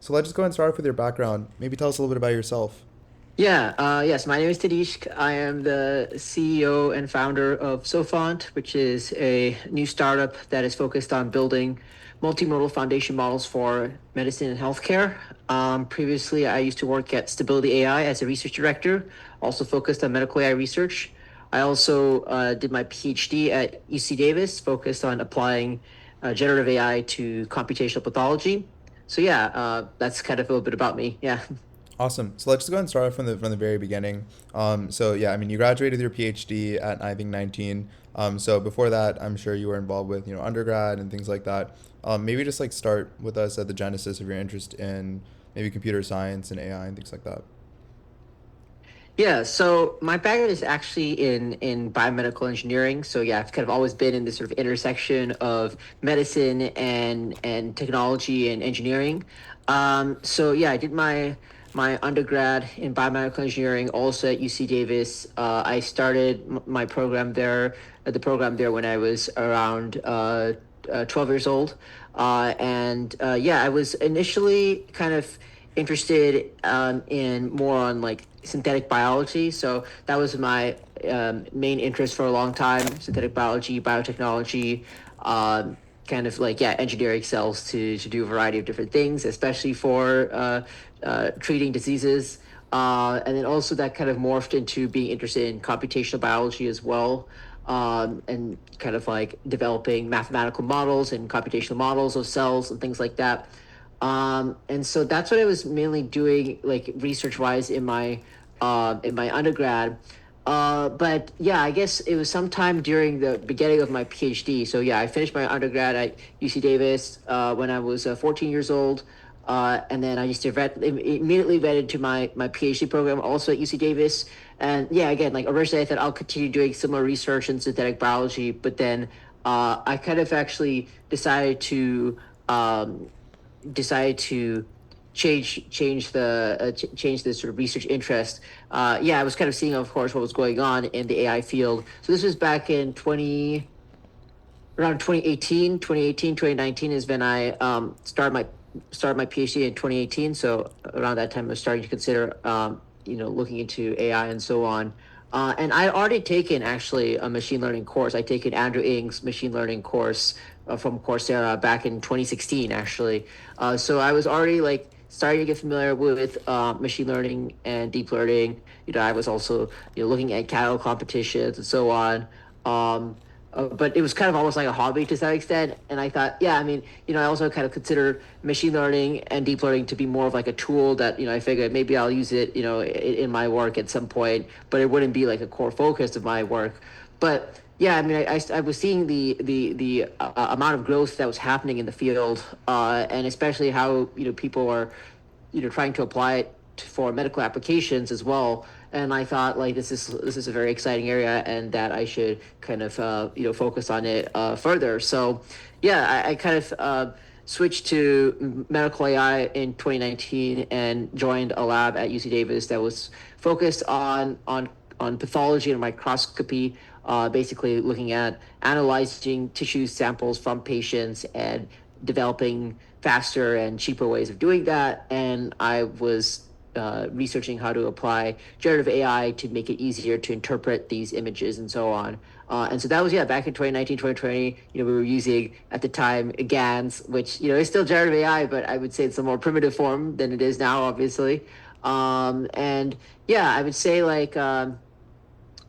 So let's just go and start off with your background. Maybe tell us a little bit about yourself. Yes, my name is Tanishq. I am the CEO and founder of Sophont, which is a new startup that is focused on building multimodal foundation models for medicine and healthcare. Previously, I used to work at Stability AI as a research director, also focused on medical AI research. I also did my PhD at UC Davis, focused on applying generative AI to computational pathology. That's kind of a little bit about me. Yeah. Awesome. So let's just go and start off from the very beginning. So yeah, I mean, you graduated with your PhD at I think 19. So before that, I'm sure you were involved with undergrad and things like that. Maybe just like start with us at the genesis of your interest in maybe computer science and AI and things like that. Yeah, so my background is actually in biomedical engineering. So yeah, I've kind of always been in this sort of intersection of medicine and technology and engineering. So yeah, I did my undergrad in biomedical engineering also at UC Davis. I started my program there, the program there when I was around 12 years old. I was initially kind of interested in more on like synthetic biology. So that was my main interest for a long time: synthetic biology, biotechnology, kind of like engineering cells to do a variety of different things, especially for treating diseases. And then also that kind of morphed into being interested in computational biology as well, and kind of like developing mathematical models and computational models of cells and things like that. And so that's what I was mainly doing, like research wise, in my undergrad. But yeah, I guess it was sometime during the beginning of my PhD. So yeah, I finished my undergrad at UC Davis when I was 14 years old. And then I just immediately went into my PhD program also at UC Davis. And yeah, again, like originally I thought I'll continue doing similar research in synthetic biology, but then I kind of actually um, decided to change the sort of research interest. I was kind of seeing, of course, what was going on in the AI field. So this was back in 20 around 2019 is when I started my PhD in 2018. So around that time, I was starting to consider looking into AI and so on. And I already taken actually a machine learning course. I taken Andrew Ng's machine learning course from Coursera back in 2016, actually. So I was already like starting to get familiar with machine learning and deep learning. I was also looking at catalog competitions and so on. But it was kind of almost like a hobby to some extent. And I thought, yeah, I mean, I also kind of consider machine learning and deep learning to be more of like a tool that, I figured maybe I'll use it, in my work at some point, but it wouldn't be like a core focus of my work. But yeah, I mean, I was seeing the amount of growth that was happening in the field, and especially how, people are, trying to apply it for medical applications as well. And I thought like this is a very exciting area, and that I should kind of focus on it further. So yeah, I kind of switched to medical AI in 2019 and joined a lab at UC Davis that was focused on pathology and microscopy, basically looking at analyzing tissue samples from patients and developing faster and cheaper ways of doing that. And I was researching how to apply generative AI to make it easier to interpret these images and so on. And so that was, yeah, back in 2019, 2020, we were using at the time GANs, which, is still generative AI, but I would say it's a more primitive form than it is now, obviously. And yeah, I would say like, at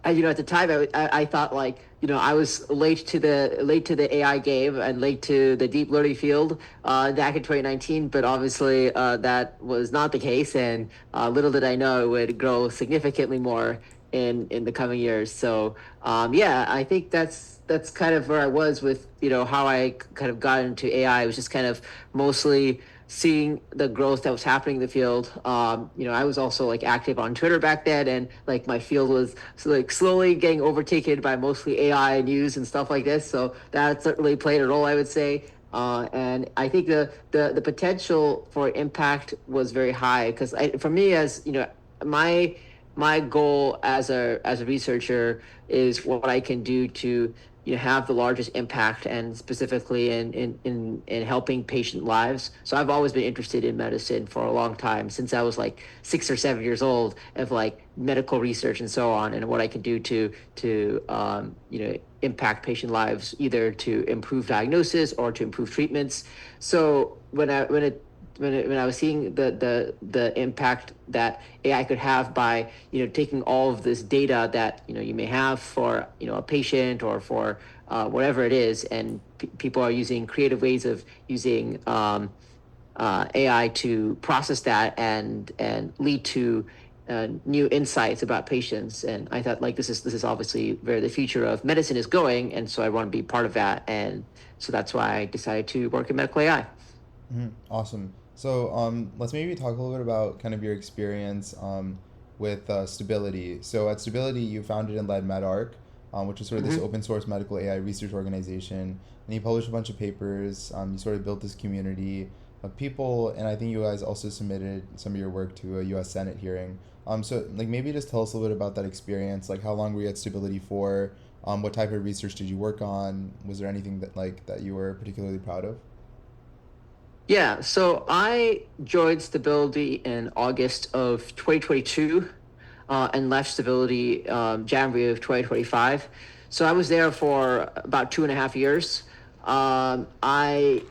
the time I thought like I was late to the AI game and late to the deep learning field back in 2019, but obviously that was not the case, and little did I know it would grow significantly more in the coming years. So yeah, I think that's kind of where I was with how I kind of got into AI. It was just kind of mostly seeing the growth that was happening in the field. I was also like active on Twitter back then, and like my field was like slowly getting overtaken by mostly AI news and stuff like this. So that certainly played a role, I would say. And I think the potential for impact was very high because for me, as my my goal as a researcher is what I can do to have the largest impact, and specifically in helping patient lives. So I've always been interested in medicine for a long time, since I was like 6 or 7 years old, of like medical research and so on, and what I can do to impact patient lives, either to improve diagnosis or to improve treatments. So when I was seeing the impact that AI could have by taking all of this data that you may have for a patient, or for whatever it is, and people are using creative ways of using AI to process that and lead to new insights about patients. And I thought, like, this is obviously where the future of medicine is going, and so I want to be part of that. And so that's why I decided to work in medical AI. Awesome. So let's maybe talk a little bit about kind of your experience with Stability. So at Stability, you founded and led MedArc, which is sort of this Mm-hmm. open source medical AI research organization. And you published a bunch of papers. You sort of built this community of people, and I think you guys also submitted some of your work to a U.S. Senate hearing. So like maybe just tell us a little bit about that experience. Like how long were you at Stability for? What type of research did you work on? Was there anything that you were particularly proud of? Yeah, so I joined Stability in August of 2022, and left Stability January of 2025. So I was there for about 2.5 years. I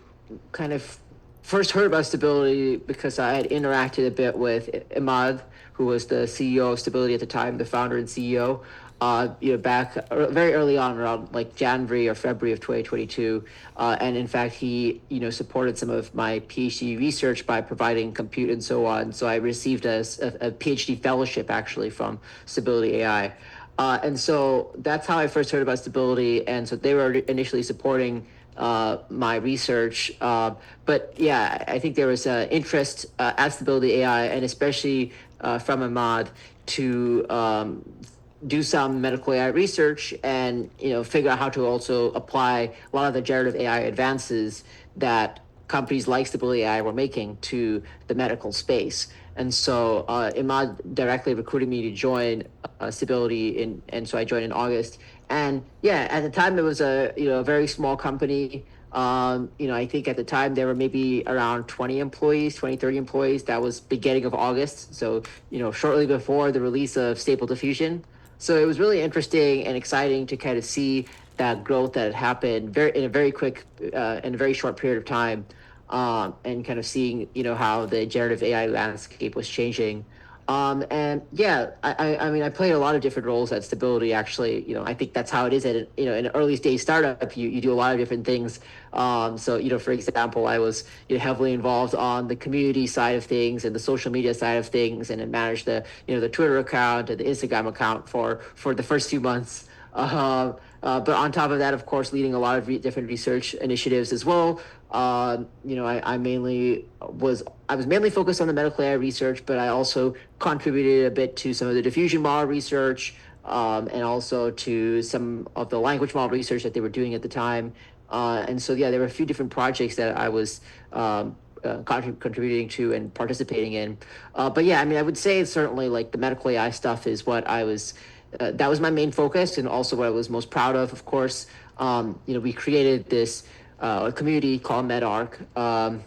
kind of first heard about Stability because I had interacted a bit with Imad, who was the CEO of Stability at the time, the founder and CEO. Back very early on, around like January or February of 2022, and in fact, he supported some of my PhD research by providing compute and so on. So I received a PhD fellowship actually from Stability AI. And so that's how I first heard about Stability. And so they were initially supporting my research. But yeah, I think there was interest at Stability AI, and especially from Ahmad, to do some medical AI research, and figure out how to also apply a lot of the generative AI advances that companies like Stability AI were making to the medical space. And so Imad directly recruited me to join Stability, and so I joined in August. And yeah, at the time it was a very small company. I think at the time there were maybe around 20 employees, 20, 30 employees. That was beginning of August. So, shortly before the release of Stable Diffusion. So it was really interesting and exciting to kind of see that growth that had happened in a very quick, in a very short period of time, and kind of seeing how the generative AI landscape was changing. And yeah, I mean, I played a lot of different roles at Stability. Actually, I think that's how it is at in an early stage startup. You do a lot of different things. So for example, I was heavily involved on the community side of things and the social media side of things, and then managed the Twitter account and the Instagram account for the first few months. But on top of that, of course, leading a lot of different research initiatives as well. I was mainly focused on the medical AI research, but I also contributed a bit to some of the diffusion model research, and also to some of the language model research that they were doing at the time. And so yeah, there were a few different projects that I was contributing to and participating in. But yeah, I mean, I would say certainly like the medical AI stuff is what I was. That was my main focus, and also what I was most proud of. Of course, we created this community called MedArc,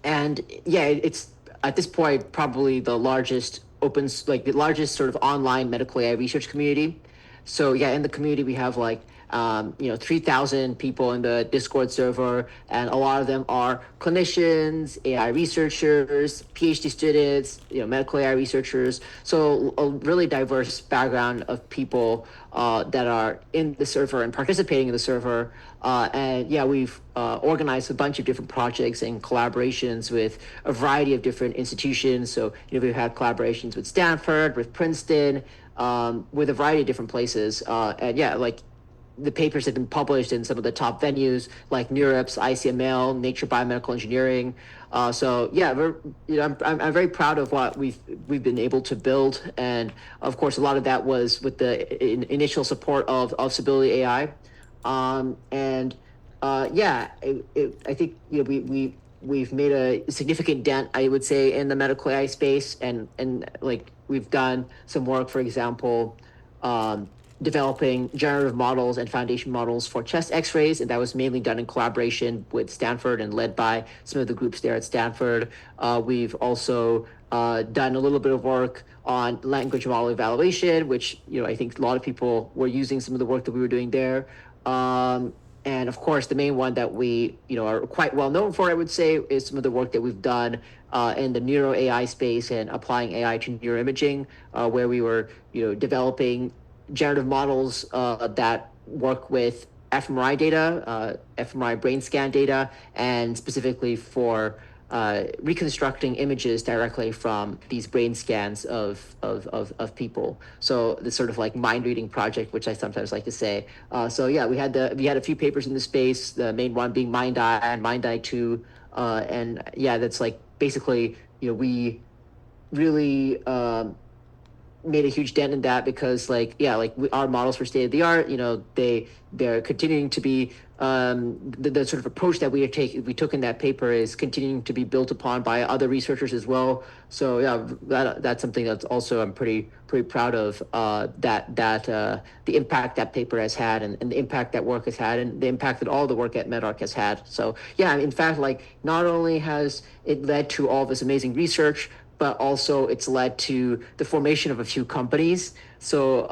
and yeah, it's at this point probably the largest the largest sort of online medical AI research community. So yeah, in the community we have like 3,000 people in the Discord server, and a lot of them are clinicians, AI researchers, PhD students, medical AI researchers. So a really diverse background of people that are in the server and participating in the server. And yeah, we've organized a bunch of different projects and collaborations with a variety of different institutions. So we've had collaborations with Stanford, with Princeton, with a variety of different places. And yeah, like the papers have been published in some of the top venues like NeurIPS, ICML, Nature Biomedical Engineering. So yeah, I'm very proud of what we've been able to build, and of course, a lot of that was with the initial support of Stability AI. And yeah, I think we've made a significant dent, I would say, in the medical AI space, and like we've done some work, for example, developing generative models and foundation models for chest x-rays, and that was mainly done in collaboration with Stanford and led by some of the groups there at Stanford. We've also done a little bit of work on language model evaluation, which I think a lot of people were using some of the work that we were doing there. And of course, the main one that we are quite well known for, I would say, is some of the work that we've done in the neuro AI space and applying AI to neuroimaging, where we were developing generative models that work with fMRI data, fMRI brain scan data, and specifically for reconstructing images directly from these brain scans of people. So this sort of like mind reading project, which I sometimes like to say. So yeah, we had a few papers in the space. The main one being MindEye and MindEye 2, and yeah, that's like basically we really made a huge dent in that because our models were state of the art. They're continuing to be the sort of approach that we took in that paper is continuing to be built upon by other researchers as well. So yeah, that's something that's also I'm pretty proud of, that the impact that paper has had, and the impact that work has had, and the impact that all the work at medRxiv has had. So yeah, in fact, like not only has it led to all this amazing research, but also it's led to the formation of a few companies. So,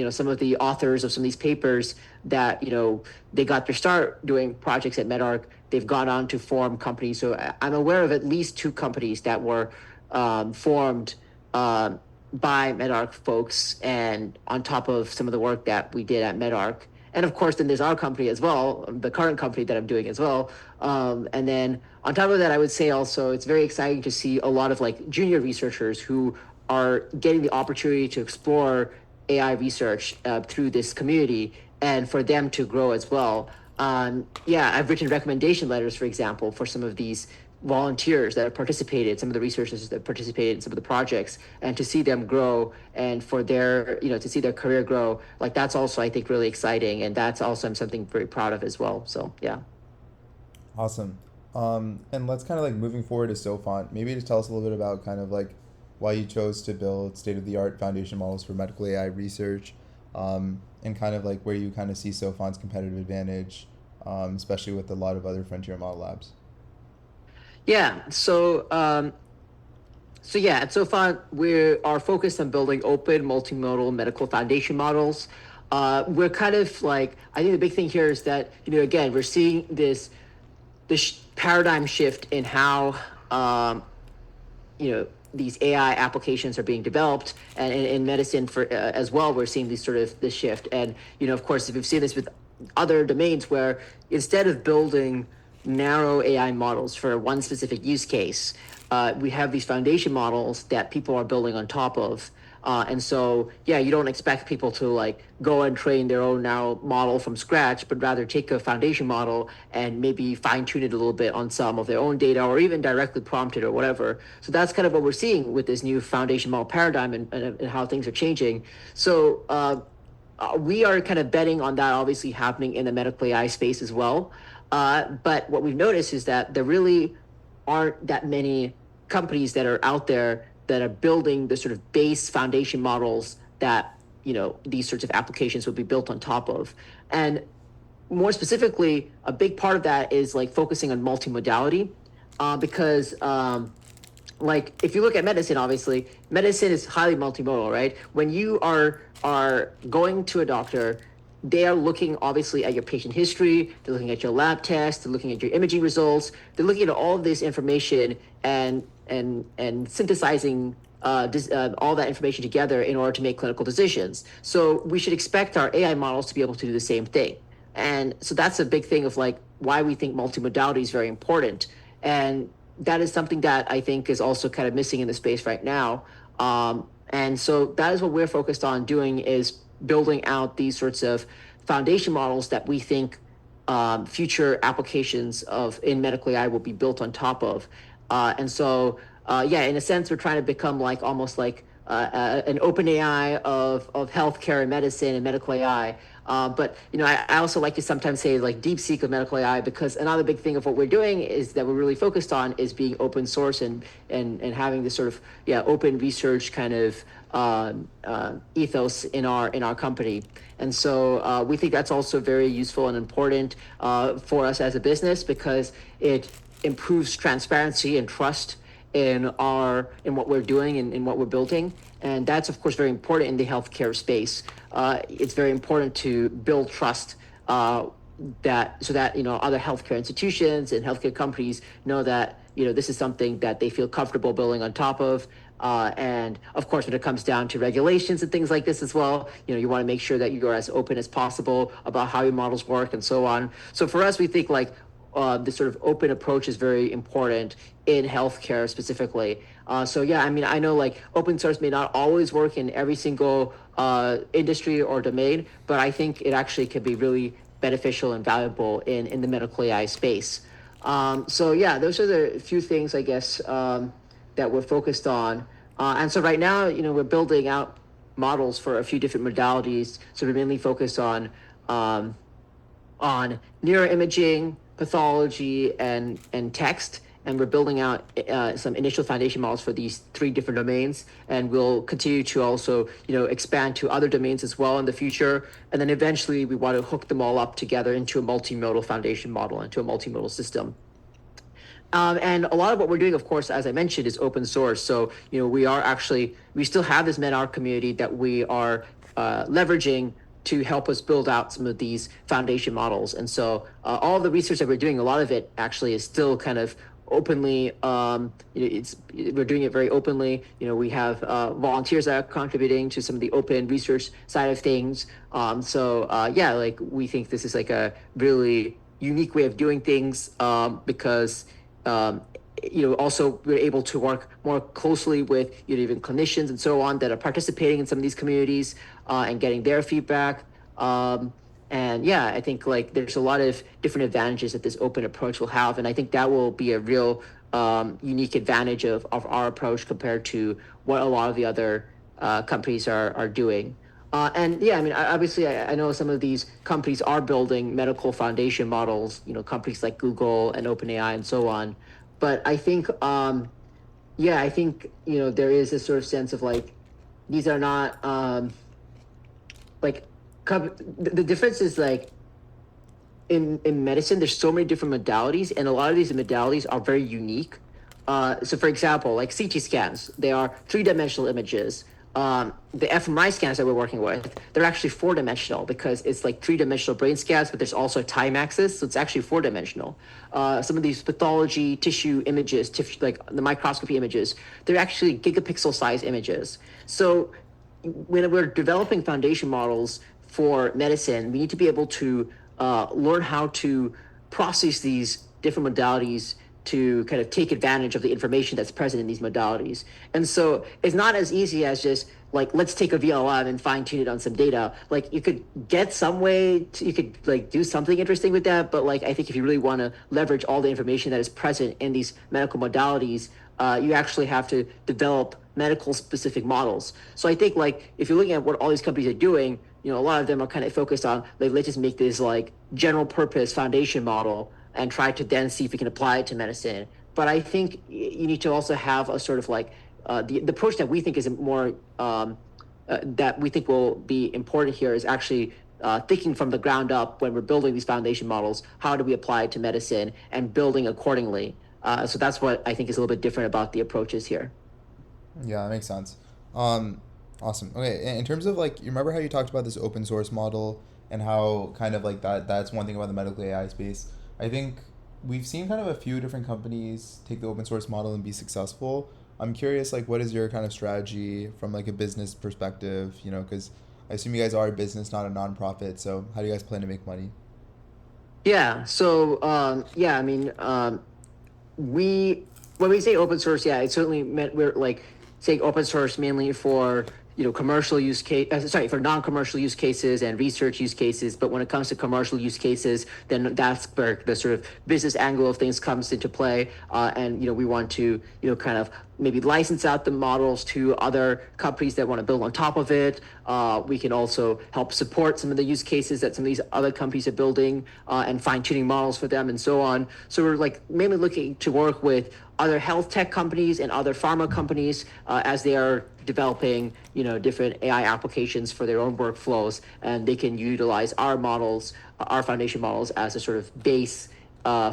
some of the authors of some of these papers that, they got their start doing projects at medRxiv, they've gone on to form companies. So I'm aware of at least two companies that were formed by medRxiv folks, and on top of some of the work that we did at medRxiv. And of course, then there's our company as well, the current company that I'm doing as well. And then on top of that, I would say also it's very exciting to see a lot of like junior researchers who are getting the opportunity to explore AI research through this community, and for them to grow as well. Yeah, I've written recommendation letters, for example, for some of these volunteers that have participated, some of the researchers that participated in some of the projects, and to see them grow, and for their, to see their career grow, like that's also, I think, really exciting. And that's also something very proud of as well. So, yeah. Awesome. And let's kind of like moving forward to Sophont, maybe just tell us a little bit about kind of like why you chose to build state of the art foundation models for medical AI research, and kind of like where you kind of see Sophont's competitive advantage, especially with a lot of other frontier model labs. Yeah. So yeah, at Sophont, we are focused on building open multimodal medical foundation models. We're kind of like, I think the big thing here is that, again, we're seeing this paradigm shift in how these AI applications are being developed, and in medicine for as well, we're seeing this shift. And of course, if we've seen this with other domains, where instead of building narrow AI models for one specific use case, we have these foundation models that people are building on top of. And so, yeah, you don't expect people to like go and train their own now model from scratch, but rather take a foundation model and maybe fine tune it a little bit on some of their own data, or even directly prompt it or whatever. So that's kind of what we're seeing with this new foundation model paradigm, and how things are changing. So we are kind of betting on that obviously happening in the medical AI space as well. But what we've noticed is that there really aren't that many companies that are out there that are building the sort of base foundation models that these sorts of applications would be built on top of. And more specifically, a big part of that is like focusing on multimodality, because like if you look at medicine, obviously medicine is highly multimodal, right? When you are going to a doctor, they are looking obviously at your patient history, they're looking at your lab tests, they're looking at your imaging results, they're looking at all of this information, and synthesizing all that information together in order to make clinical decisions. So we should expect our AI models to be able to do the same thing. And so that's a big thing of like why we think multimodality is very important. And that is something that I think is also kind of missing in the space right now. And so that is what we're focused on doing, is building out these sorts of foundation models that we think future applications of in medical AI will be built on top of. And so, yeah, in a sense, we're trying to become like almost like an open AI of healthcare and medicine and medical AI. But I also like to sometimes say like DeepSeek of medical AI, because another big thing of what we're doing is that we're really focused on is being open source and having this sort of open research kind of ethos in our company. And so we think that's also very useful and important for us as a business, because it improves transparency and trust in what we're doing and in what we're building. And that's of course very important in the healthcare space. It's very important to build trust, that so that other healthcare institutions and healthcare companies know that this is something that they feel comfortable building on top of. And of course, when it comes down to regulations and things like this as well, you want to make sure that you're as open as possible about how your models work and so on. So for us, we think like this sort of open approach is very important in healthcare specifically. So yeah, I mean, I know like open source may not always work in every single industry or domain, but I think it actually can be really beneficial and valuable in the medical AI space. So yeah, those are the few things I guess that we're focused on. And so right now, we're building out models for a few different modalities. So we're mainly focused um, on neuroimaging, pathology, and text. And we're building out some initial foundation models for these three different domains. And we'll continue to also, expand to other domains as well in the future. And then eventually we want to hook them all up together into a multimodal foundation model, into a multimodal system. And a lot of what we're doing, of course, as I mentioned, is open source. So, we still have this MEDAR community that we are leveraging to help us build out some of these foundation models. And so, all of the research that we're doing, a lot of it actually is still kind of openly. We're doing it very openly. We have volunteers that are contributing to some of the open research side of things. Yeah, like we think this is like a really unique way of doing things, because um, also we're able to work more closely with even clinicians and so on that are participating in some of these communities, and getting their feedback. And yeah, I think like there's a lot of different advantages that this open approach will have, and I think that will be a real unique advantage of our approach compared to what a lot of the other companies are doing. And yeah, I mean, obviously, I know some of these companies are building medical foundation models. Companies like Google and OpenAI and so on. But I think, yeah, I think there is a sort of sense of like these are not like the difference is like in medicine, there's so many different modalities, and a lot of these modalities are very unique. So, for example, like CT scans, they are three-dimensional images. The fMRI scans that we're working with, they're actually four-dimensional because it's like three-dimensional brain scans, but there's also a time axis, so it's actually four-dimensional. Some of these pathology tissue images, like the microscopy images, they're actually gigapixel-size images. So when we're developing foundation models for medicine, we need to be able to learn how to process these different modalities to kind of take advantage of the information that's present in these modalities. And so it's not as easy as just like, let's take a VLM and fine tune it on some data. Like you could get some way you could like do something interesting with that. But like, I think if you really want to leverage all the information that is present in these medical modalities, you actually have to develop medical specific models. So I think like if you're looking at what all these companies are doing, a lot of them are kind of focused on like, let's just make this like general purpose foundation model and try to then see if we can apply it to medicine. But I think you need to also have a sort of like the approach that we think is more that we think will be important here is actually thinking from the ground up when we're building these foundation models. How do we apply it to medicine and building accordingly? So that's what I think is a little bit different about the approaches here. Yeah, that makes sense. Um, awesome. Okay, in terms of like, you remember how you talked about this open source model and how kind of like that's one thing about the medical AI space. I think we've seen kind of a few different companies take the open source model and be successful. I'm curious, like, what is your kind of strategy from like a business perspective, because I assume you guys are a business, not a nonprofit. So how do you guys plan to make money? Yeah. So yeah, I mean, we when we say open source, yeah, it certainly meant we're like saying open source mainly for commercial use case, sorry, for non-commercial use cases and research use cases. But when it comes to commercial use cases, then that's where the sort of business angle of things comes into play. And we want to kind of maybe license out the models to other companies that want to build on top of it. We can also help support some of the use cases that some of these other companies are building, and fine-tuning models for them and so on. So we're like mainly looking to work with other health tech companies and other pharma companies, as they are developing different AI applications for their own workflows, and they can utilize our models, our foundation models, as a sort of base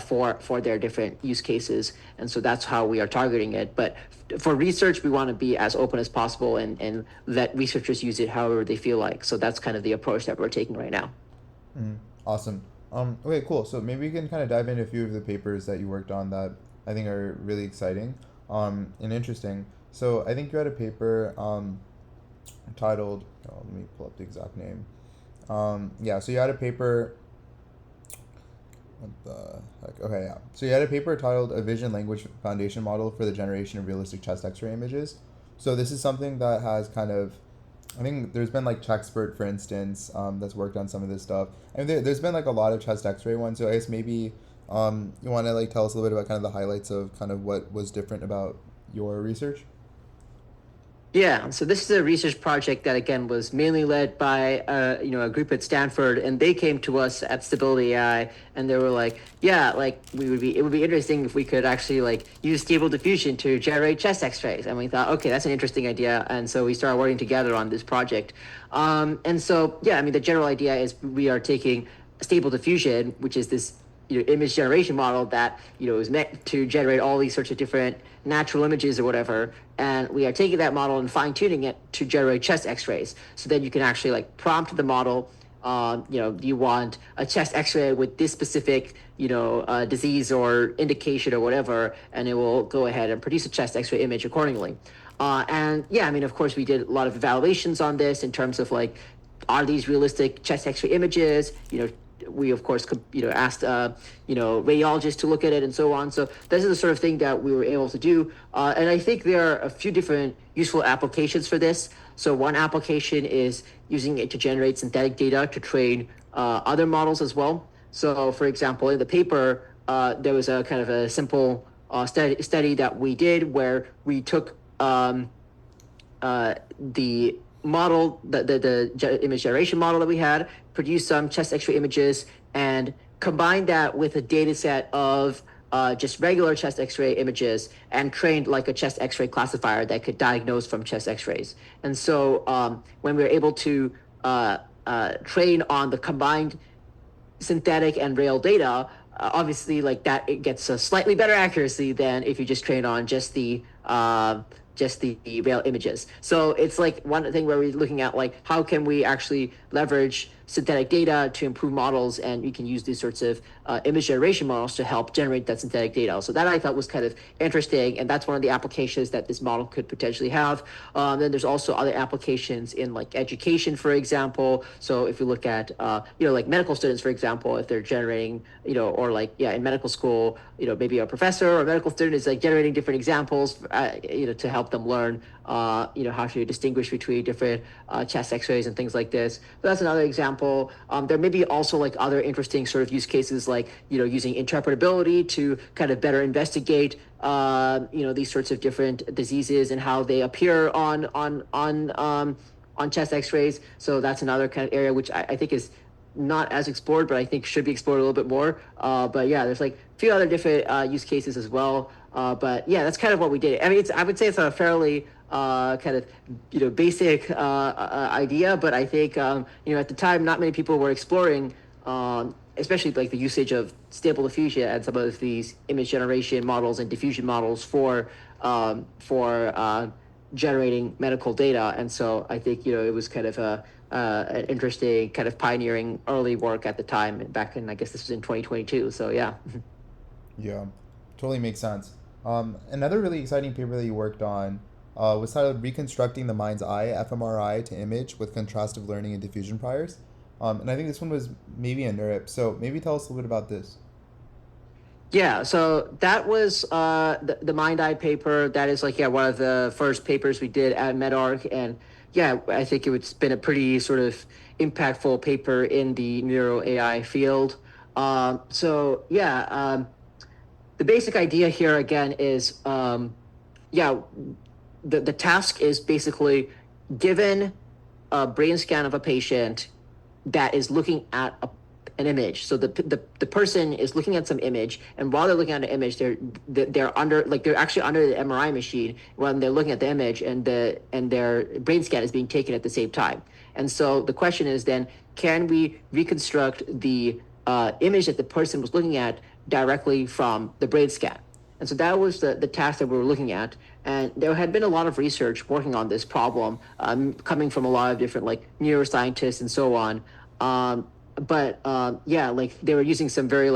for their different use cases. And so that's how we are targeting it. But for research, we want to be as open as possible, and let researchers use it however they feel like. So that's kind of the approach that we're taking right now. Awesome. Okay, cool. So maybe we can kind of dive into a few of the papers that you worked on that I think are really exciting and interesting. So I think you had a paper titled, oh, let me pull up the exact name. Yeah, so you had a paper, what the heck? Okay, yeah. So you had a paper titled A Vision Language Foundation Model for the Generation of Realistic Chest X-ray Images. So this is something that has kind of, I think there's been like Chexpert, for instance, that's worked on some of this stuff. And there's been like a lot of chest X-ray ones. So I guess maybe you want to like tell us a little bit about kind of the highlights of kind of what was different about your research. Yeah, so this is a research project that again was mainly led by a group at Stanford, and they came to us at Stability AI, and they were like, yeah, like it would be interesting if we could actually like use stable diffusion to generate chest X-rays, and we thought, okay, that's an interesting idea, and so we started working together on this project, and so yeah, I mean the general idea is we are taking stable diffusion, which is this image generation model that is meant to generate all these sorts of different natural images or whatever, and we are taking that model and fine-tuning it to generate chest X-rays. So then you can actually like prompt the model, do you want a chest X-ray with this specific disease or indication or whatever, and it will go ahead and produce a chest X-ray image accordingly. And yeah, I mean, of course, we did a lot of evaluations on this in terms of like, are these realistic chest X-ray images? We of course asked radiologists to look at it and so on. So this is the sort of thing that we were able to do, and I think there are a few different useful applications for this. So one application is using it to generate synthetic data to train other models as well. So for example, in the paper, there was a kind of a simple study that we did where we took the model, the image generation model that we had, produced some chest X-ray images, and combined that with a data set of just regular chest X-ray images, and trained like a chest X-ray classifier that could diagnose from chest X-rays. And so when we were able to train on the combined synthetic and real data, obviously like that it gets a slightly better accuracy than if you just train on just the real images. So it's like one thing where we're looking at like how can we actually leverage synthetic data to improve models, and we can use these sorts of image generation models to help generate that synthetic data. So that I thought was kind of interesting, and that's one of the applications that this model could potentially have. Then there's also other applications in like education, for example. So if you look at like medical students, for example, if they're generating or like in medical school, maybe a professor or a medical student is like generating different examples to help them learn how to distinguish between different chest X-rays and things like this. So that's another example. There may be also like other interesting sort of use cases, like using interpretability to kind of better investigate these sorts of different diseases and how they appear on chest X-rays. So that's another kind of area which I think is not as explored, but I think should be explored a little bit more. But yeah, there's like a few other different use cases as well. But yeah, that's kind of what we did. I mean, I would say it's a fairly kind of basic idea, but I think at the time not many people were exploring, especially like the usage of stable diffusion and some of these image generation models and diffusion models for generating medical data. And so I think it was kind of an interesting kind of pioneering early work at the time, back in, I guess this was in 2022. So yeah. Yeah, totally makes sense. Another really exciting paper that you worked on was titled Reconstructing the Mind's Eye, fMRI to Image with Contrastive Learning and Diffusion Priors. And I think this one was maybe a NeurIP. So maybe tell us a little bit about this. Yeah, so that was the Mind Eye paper. That is like one of the first papers we did at MedArc, and yeah, I think it's been a pretty sort of impactful paper in the neuro AI field. So yeah, the basic idea here again is, yeah, the task is basically given a brain scan of a patient that is looking at an image. So the person is looking at some image, and while they're looking at an image, they're under, like, they're actually under the MRI machine when they're looking at the image, and their brain scan is being taken at the same time. And so the question is then, can we reconstruct the image that the person was looking at directly from the brain scan? And so that was the task that we were looking at. And there had been a lot of research working on this problem, coming from a lot of different like neuroscientists and so on. But yeah, like they were using some very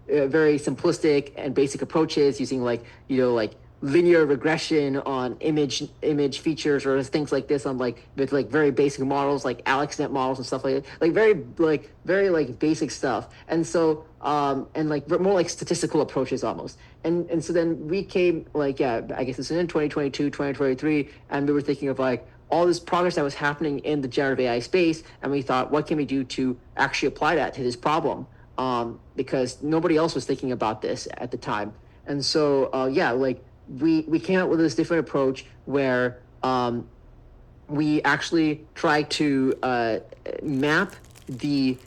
simplistic and basic approaches, using like, like linear regression on image features or things like this, on like with like very basic models like AlexNet models and stuff like that, like very like basic stuff. And so and like more like statistical approaches almost. And so then we came, like, yeah, I guess this is in 2022, 2023, and we were thinking of like all this progress that was happening in the generative AI space, and we thought, what can we do to actually apply that to this problem? Because nobody else was thinking about this at the time. And so yeah, like we came up with this different approach where we actually try to map the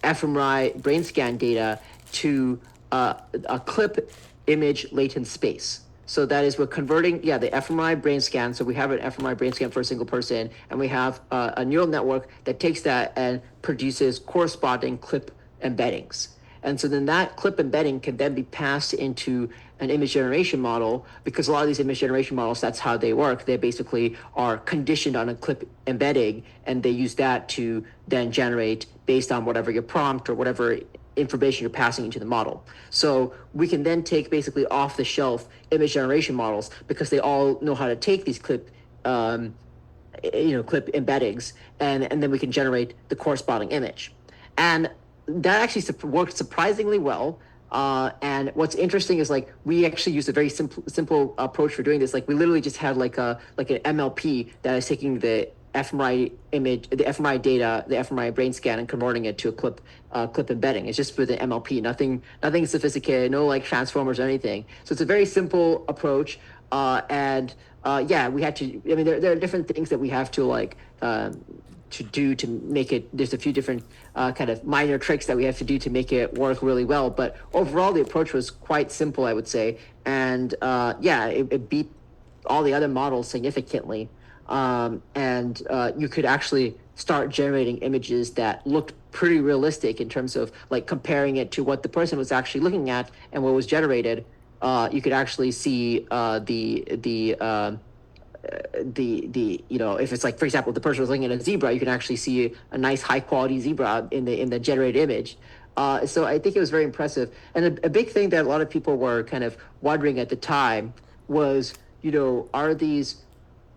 fMRI brain scan data to a clip image latent space. So that is, we're converting, yeah, the fMRI brain scan. So we have an fMRI brain scan for a single person, and we have a neural network that takes that and produces corresponding clip embeddings. And so then that clip embedding can then be passed into an image generation model, because a lot of these image generation models, that's how they work. They basically are conditioned on a clip embedding, and they use that to then generate based on whatever your prompt or whatever information you're passing into the model. So we can then take basically off the shelf image generation models, because they all know how to take these clip clip embeddings, and then we can generate the corresponding image. And that actually worked surprisingly well. And what's interesting is, like, we actually used a very simple approach for doing this. Like, we literally just had like an MLP that is taking the fMRI image, the fMRI data, the fMRI brain scan, and converting it to a clip embedding. It's just with an MLP, nothing sophisticated, no like transformers or anything. So it's a very simple approach. And yeah, we had to. I mean, there are different things that we have to like. To do to make it, there's a few different kind of minor tricks that we have to do to make it work really well, but overall the approach was quite simple, I would say. And yeah, it beat all the other models significantly. And you could actually start generating images that looked pretty realistic in terms of like comparing it to what the person was actually looking at and what was generated. You could actually see if it's like, for example, the person was looking at a zebra, you can actually see a nice high quality zebra in the generated image. So I think it was very impressive. And a big thing that a lot of people were kind of wondering at the time was, are these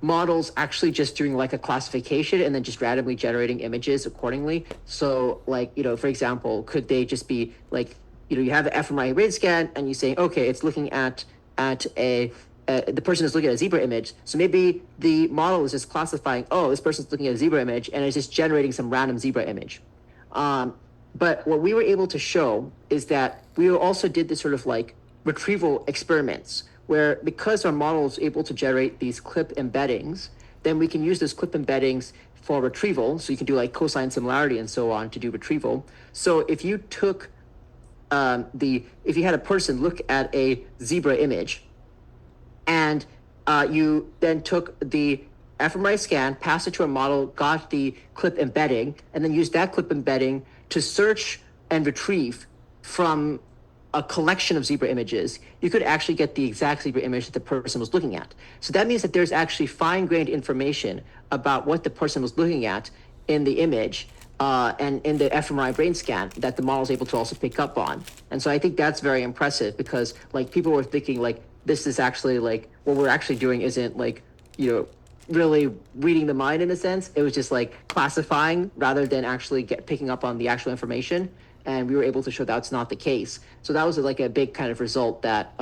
models actually just doing like a classification and then just randomly generating images accordingly? So like, for example, could they just be like, you have the fMRI brain scan and you say, okay, it's looking at the person is looking at a zebra image. So maybe the model is just classifying, oh, this person's looking at a zebra image, and it's just generating some random zebra image. But what we were able to show is that we also did this sort of like retrieval experiments, where because our model is able to generate these clip embeddings, then we can use those clip embeddings for retrieval. So you can do like cosine similarity and so on to do retrieval. So if you took if you had a person look at a zebra image, and you then took the fMRI scan, passed it to a model, got the clip embedding, and then used that clip embedding to search and retrieve from a collection of zebra images, you could actually get the exact zebra image that the person was looking at. So that means that there's actually fine-grained information about what the person was looking at in the image, and in the fMRI brain scan, that the model is able to also pick up on. And so I think that's very impressive, because like people were thinking like, this is actually like, what we're actually doing isn't like, really reading the mind in a sense. It was just like classifying rather than actually picking up on the actual information. And we were able to show that's not the case. So that was like a big kind of result that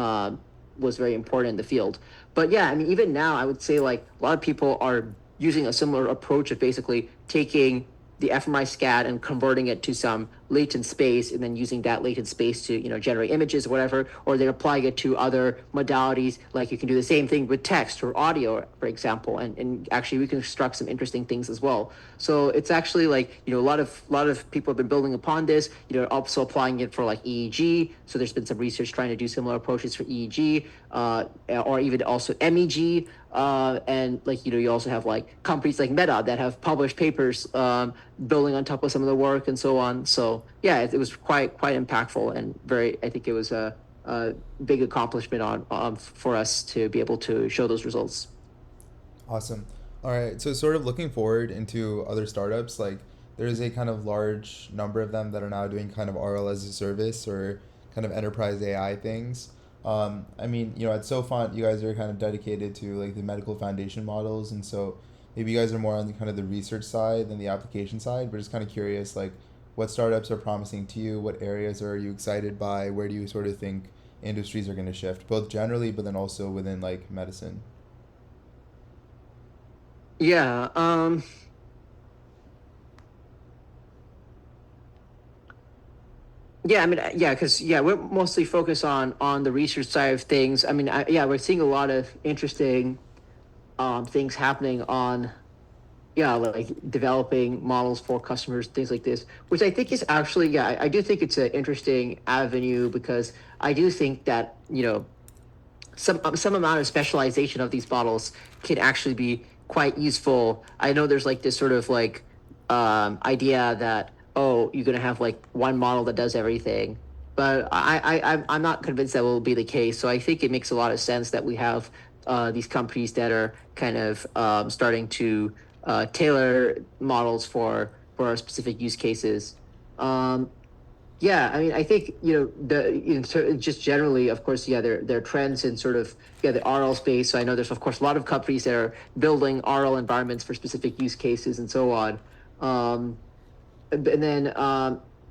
was very important in the field. But yeah, I mean, even now I would say like a lot of people are using a similar approach of basically taking the fMRI scan and converting it to some latent space, and then using that latent space to generate images or whatever, or they're applying it to other modalities. Like you can do the same thing with text or audio, for example, and actually reconstruct some interesting things as well. So it's actually like a lot of people have been building upon this. Also applying it for like EEG. So there's been some research trying to do similar approaches for EEG, or even also MEG. And like you also have like companies like Meta that have published papers building on top of some of the work and so on. So yeah, it was quite impactful, and very. I think it was a big accomplishment on for us to be able to show those results. Awesome. All right. So, sort of looking forward into other startups, like there is a kind of large number of them that are now doing kind of RL as a service or kind of enterprise AI things. I mean, at Sophont, you guys are kind of dedicated to like the medical foundation models, and so maybe you guys are more on the kind of the research side than the application side. But just kind of curious, like, what startups are promising to you? What areas are you excited by? Where do you sort of think industries are going to shift, both generally, but then also within like medicine? Yeah. Yeah, I mean, yeah, because we're mostly focused on the research side of things. I mean, yeah, we're seeing a lot of interesting things happening on, yeah, like developing models for customers, things like this, which I think is actually, yeah, I do think it's an interesting avenue, because I do think that some amount of specialization of these models can actually be quite useful. I know there's like this sort of like idea that, oh, you're gonna have like one model that does everything, but I'm not convinced that will be the case. So I think it makes a lot of sense that we have these companies that are kind of starting to tailor models for specific use cases. Um, yeah, I mean, I think just generally, of course, yeah, there are trends in sort of, yeah, the RL space. So I know there's of course a lot of companies that are building RL environments for specific use cases and so on. Um, and then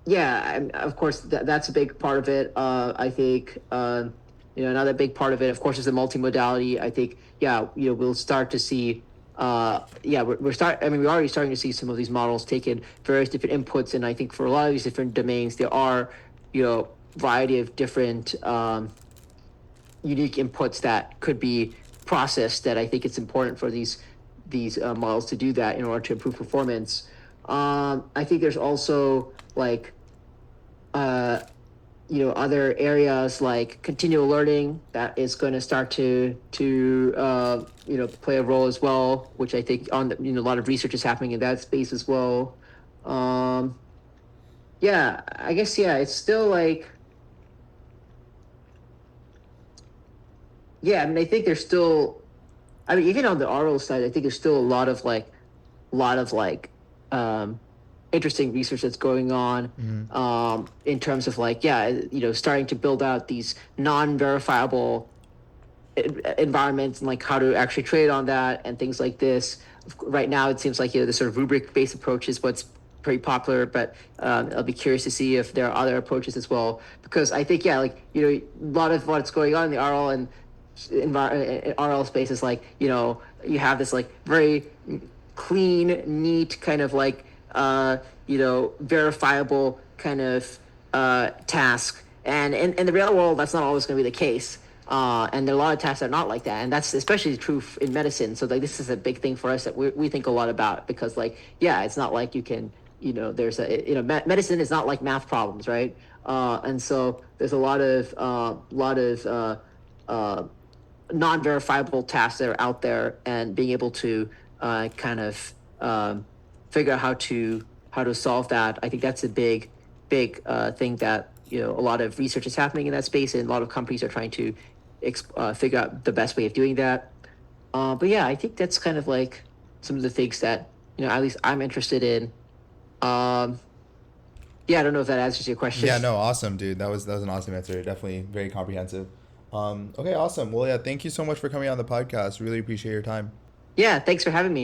yeah, and of course that's a big part of it. I think another big part of it, of course, is the multimodality. I think, yeah, we'll start to see yeah, I mean, we're already starting to see some of these models take in various different inputs, and I think for a lot of these different domains there are variety of different unique inputs that could be processed, that I think it's important for these models to do that in order to improve performance. I think there's also like uh, other areas like continual learning that is going to start to play a role as well, which I think on a lot of research is happening in that space as well. Um, yeah, I guess, yeah, it's still like, yeah, I mean, I think there's still, I mean, even on the RO side, I think there's still a lot of like um interesting research that's going on Mm-hmm. in terms of like, yeah, starting to build out these non-verifiable environments, and like how to actually trade on that and things like this. Right now it seems like the sort of rubric based approach is what's pretty popular, but I'll be curious to see if there are other approaches as well, because I think, yeah, like a lot of what's going on in the RL and RL space is like, you have this like very clean, neat kind of like verifiable kind of task, and in the real world that's not always going to be the case. And there are a lot of tasks that are not like that, and that's especially true in medicine. So like this is a big thing for us that we think a lot about, because like, yeah, it's not like you can, there's a medicine is not like math problems, right? And so there's a lot of uh, non-verifiable tasks that are out there, and being able to kind of figure out how to solve that. I think that's a big thing that a lot of research is happening in that space, and a lot of companies are trying to figure out the best way of doing that. But yeah, I think that's kind of like some of the things that at least I'm interested in. Um, yeah, I don't know if that answers your question. Yeah, no, awesome, dude. That was an awesome answer. Definitely very comprehensive. Okay, awesome. Well, yeah, thank you so much for coming on the podcast. Really appreciate your time. Yeah, thanks for having me.